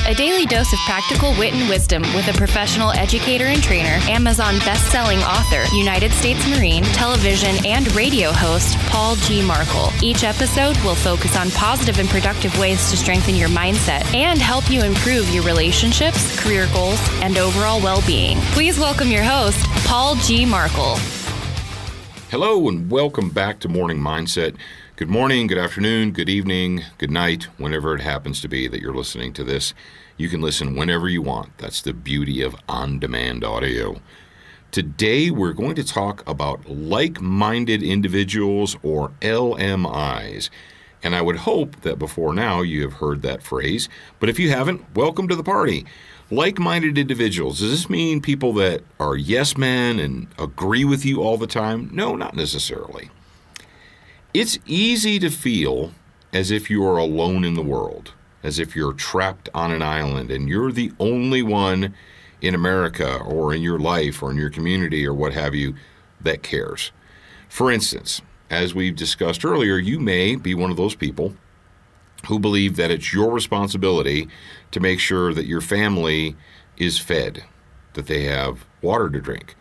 A daily dose of practical wit and wisdom with a professional educator and trainer, Amazon best-selling author, United States Marine, television and radio host, Paul G. Markle. Each episode will focus on positive and productive ways to strengthen your mindset and help you improve your relationships, career goals, and overall well-being. Please welcome your host, Paul G. Markle. Hello and welcome back to Morning Mindset. Good morning, good afternoon, good evening, good night, whenever it happens to be that you're listening to this. You can listen whenever you want. That's the beauty of on-demand audio. Today we're going to talk about like-minded individuals, or LMIs. And I would hope that before now you have heard that phrase, but if you haven't, welcome to the party. Like-minded individuals, does this mean people that are yes men and agree with you all the time? No, not necessarily. It's easy to feel as if you are alone in the world, as if you're trapped on an island and you're the only one in America or in your life or in your community or what have you that cares. For instance, as we've discussed earlier, you may be one of those people who believe that it's your responsibility to make sure that your family is fed, that they have water to drink,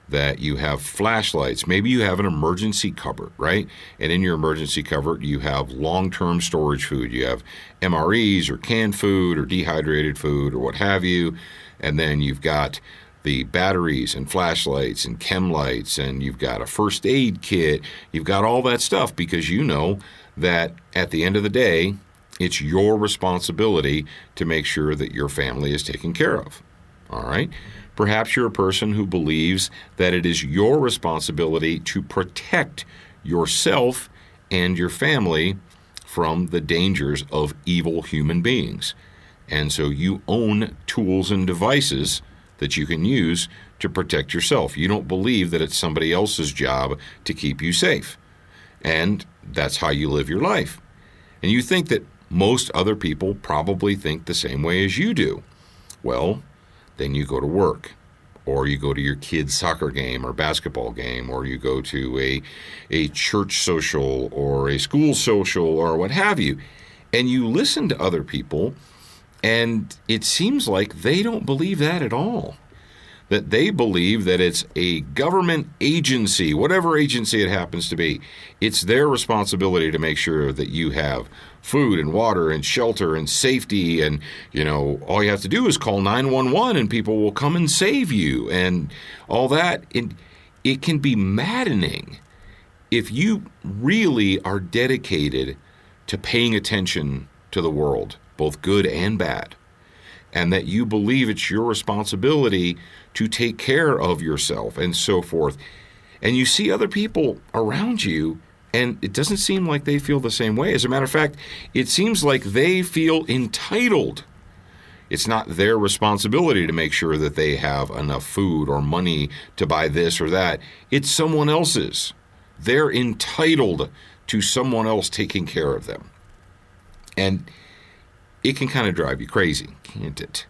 that you have flashlights. Maybe you have an emergency cupboard, right? And in your emergency cupboard, you have long-term storage food. You have MREs or canned food or dehydrated food or what have you. And then you've got the batteries and flashlights and chem lights, and you've got a first aid kit. You've got all that stuff because you know that at the end of the day, it's your responsibility to make sure that your family is taken care of. All right? Perhaps you're a person who believes that it is your responsibility to protect yourself and your family from the dangers of evil human beings. And so you own tools and devices that you can use to protect yourself. You don't believe that it's somebody else's job to keep you safe. And that's how you live your life. And you think that most other people probably think the same way as you do. Well, then you go to work, or you go to your kid's soccer game or basketball game, or you go to a church social or a school social or what have you, and you listen to other people, and it seems like they don't believe that at all. That they believe that it's a government agency, whatever agency it happens to be, it's their responsibility to make sure that you have food and water and shelter and safety, and, you know, all you have to do is call 911 and people will come and save you and all that. It can be maddening if you really are dedicated to paying attention to the world, both good and bad, and that you believe it's your responsibility to take care of yourself and so forth. And you see other people around you, and it doesn't seem like they feel the same way. As a matter of fact, it seems like they feel entitled. It's not their responsibility to make sure that they have enough food or money to buy this or that. It's someone else's. They're entitled to someone else taking care of them. And it can kind of drive you crazy, can't it?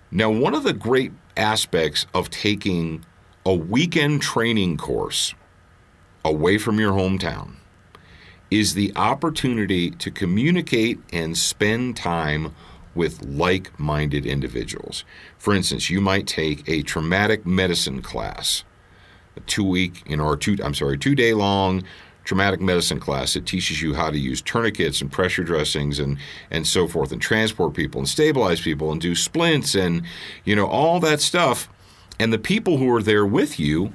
Now, one of the great aspects of taking a weekend training course away from your hometown is the opportunity to communicate and spend time with like-minded individuals. For instance, you might take a traumatic medicine class, a 2-day long traumatic medicine class that teaches you how to use tourniquets and pressure dressings and so forth, and transport people and stabilize people and do splints and, you know, all that stuff. And the people who are there with you,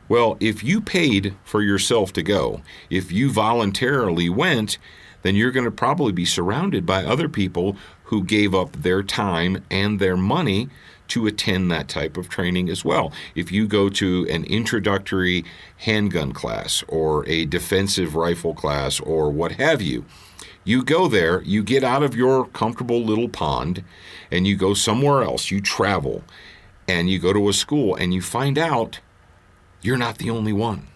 well, if you paid for yourself to go, if you voluntarily went, then you're going to probably be surrounded by other people who gave up their time and their money to attend that type of training as well. If you go to an introductory handgun class or a defensive rifle class or what have you, you go there, you get out of your comfortable little pond, and you go somewhere else. You travel, and you go to a school, and you find out you're not the only one.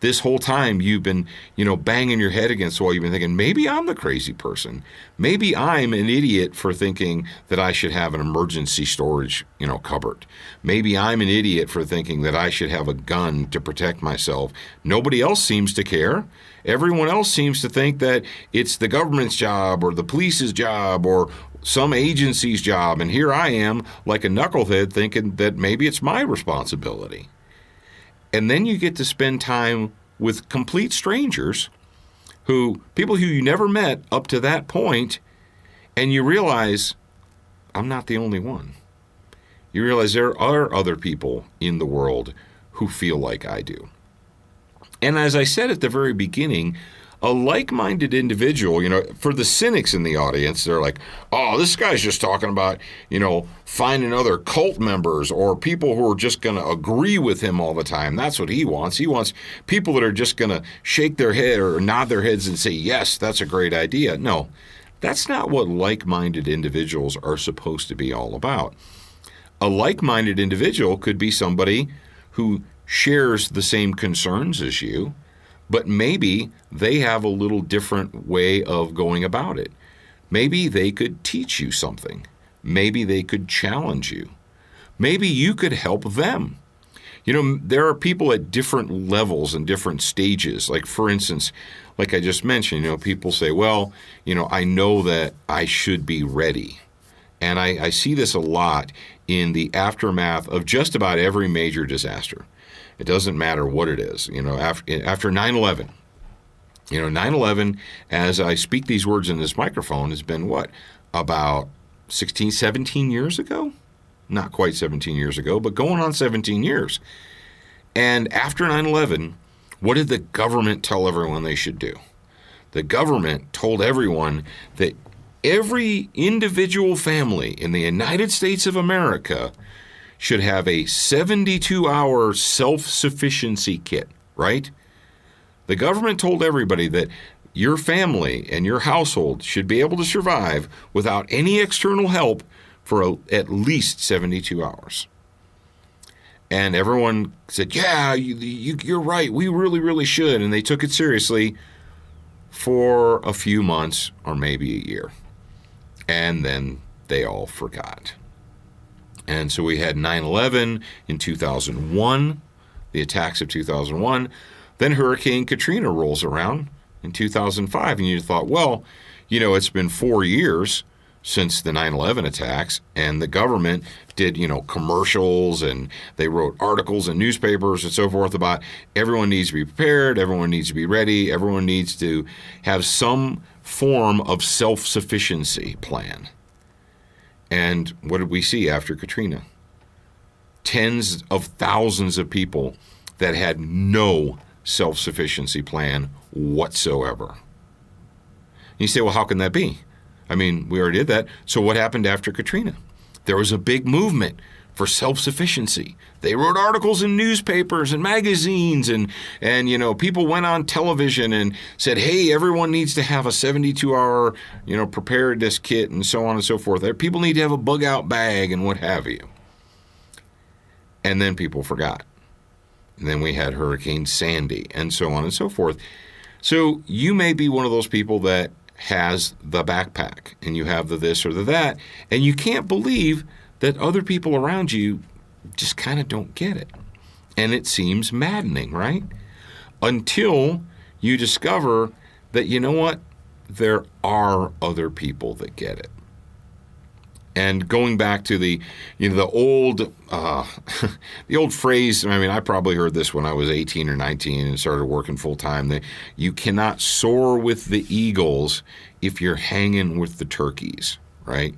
This whole time you've been, banging your head against the wall. You've been thinking, maybe I'm the crazy person. Maybe I'm an idiot for thinking that I should have an emergency storage, cupboard. Maybe I'm an idiot for thinking that I should have a gun to protect myself. Nobody else seems to care. Everyone else seems to think that it's the government's job or the police's job or some agency's job, and here I am like a knucklehead thinking that maybe it's my responsibility. And then you get to spend time with complete strangers, people who you never met up to that point, and you realize I'm not the only one. You realize there are other people in the world who feel like I do. And as I said at the very beginning, a like-minded individual, for the cynics in the audience, they're like, oh, this guy's just talking about, finding other cult members or people who are just going to agree with him all the time. That's what he wants. He wants people that are just going to shake their head or nod their heads and say, yes, that's a great idea. No, that's not what like-minded individuals are supposed to be all about. A like-minded individual could be somebody who shares the same concerns as you, but maybe they have a little different way of going about it. Maybe they could teach you something. Maybe they could challenge you. Maybe you could help them. There are people at different levels and different stages. Like, for instance, like I just mentioned, people say, well, I know that I should be ready. And I see this a lot in the aftermath of just about every major disaster. It doesn't matter what it is. After 9/11, 9/11, as I speak these words in this microphone, has been what? About 16, 17 years ago? Not quite 17 years ago, but going on 17 years. And after 9/11, what did the government tell everyone they should do? The government told everyone that every individual family in the United States of America should have a 72-hour self-sufficiency kit, right? The government told everybody that your family and your household should be able to survive without any external help for at least 72 hours. And everyone said, yeah, you're right, we really, really should. And they took it seriously for a few months or maybe a year. And then they all forgot. And so we had 9/11 in 2001, the attacks of 2001. Then Hurricane Katrina rolls around in 2005. And you thought, well, it's been 4 years since the 9/11 attacks, and the government did, commercials, and they wrote articles in newspapers and so forth about everyone needs to be prepared, everyone needs to be ready, everyone needs to have some form of self-sufficiency plan. And what did we see after Katrina? Tens of thousands of people that had no self-sufficiency plan whatsoever. You say, well, how can that be? I mean, we already did that. So what happened after Katrina? There was a big movement for self-sufficiency. They wrote articles in newspapers and magazines, and people went on television and said, hey, everyone needs to have a 72-hour, preparedness kit and so on and so forth. People need to have a bug-out bag and what have you. And then people forgot. And then we had Hurricane Sandy and so on and so forth. So you may be one of those people that has the backpack and you have the this or the that, and you can't believe that other people around you just kind of don't get it. And it seems maddening, right? Until you discover that, you know what? There are other people that get it. And going back to the old the old phrase, I probably heard this when I was 18 or 19 and started working full time, that you cannot soar with the eagles if you're hanging with the turkeys, right?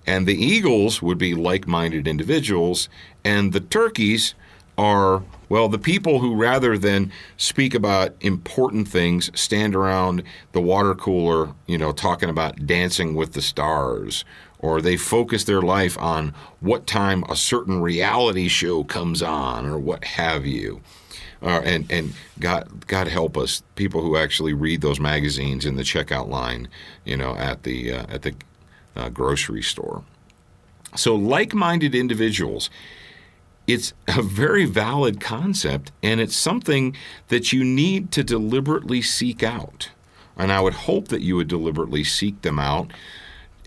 And the eagles would be like-minded individuals, and the turkeys are, well, the people who rather than speak about important things stand around the water cooler, talking about Dancing with the Stars, or they focus their life on what time a certain reality show comes on, or what have you. And God help us, people who actually read those magazines in the checkout line, at the grocery store. So like-minded individuals, it's a very valid concept, and it's something that you need to deliberately seek out. And I would hope that you would deliberately seek them out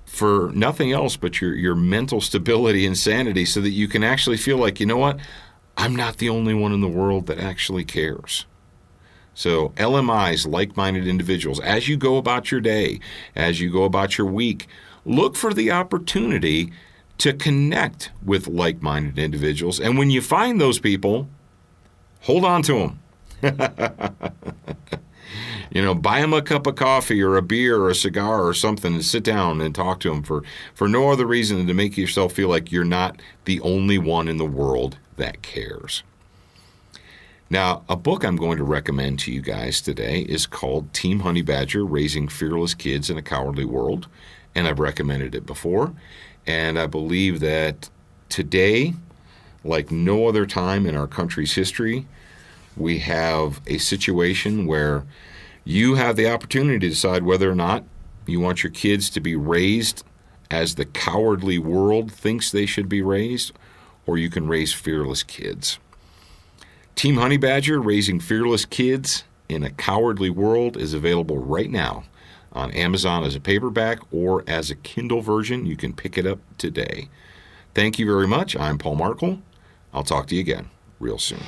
for nothing else but your mental stability and sanity, so that you can actually feel like, you know what, I'm not the only one in the world that actually cares. So L.M.I's, like-minded individuals, as you go about your day, as you go about your week, look for the opportunity to connect with like-minded individuals. And when you find those people, hold on to them. Buy them a cup of coffee or a beer or a cigar or something and sit down and talk to them for no other reason than to make yourself feel like you're not the only one in the world that cares. Now, a book I'm going to recommend to you guys today is called Team Honey Badger: Raising Fearless Kids in a Cowardly World, and I've recommended it before. And I believe that today, like no other time in our country's history, we have a situation where you have the opportunity to decide whether or not you want your kids to be raised as the cowardly world thinks they should be raised, or you can raise fearless kids. Team Honey Badger: Raising Fearless Kids in a Cowardly World is available right now on Amazon as a paperback or as a Kindle version. You can pick it up today. Thank you very much. I'm Paul Markle. I'll talk to you again real soon.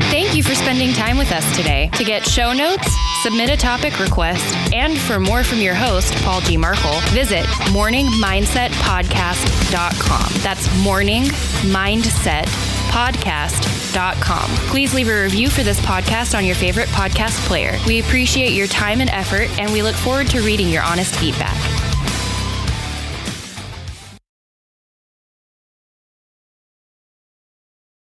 Thank you for spending time with us today. To get show notes, submit a topic request, and for more from your host, Paul G. Markle, visit morningmindsetpodcast.com. That's morningmindsetpodcast.com. Please leave a review for this podcast on your favorite podcast player. We appreciate your time and effort, and we look forward to reading your honest feedback.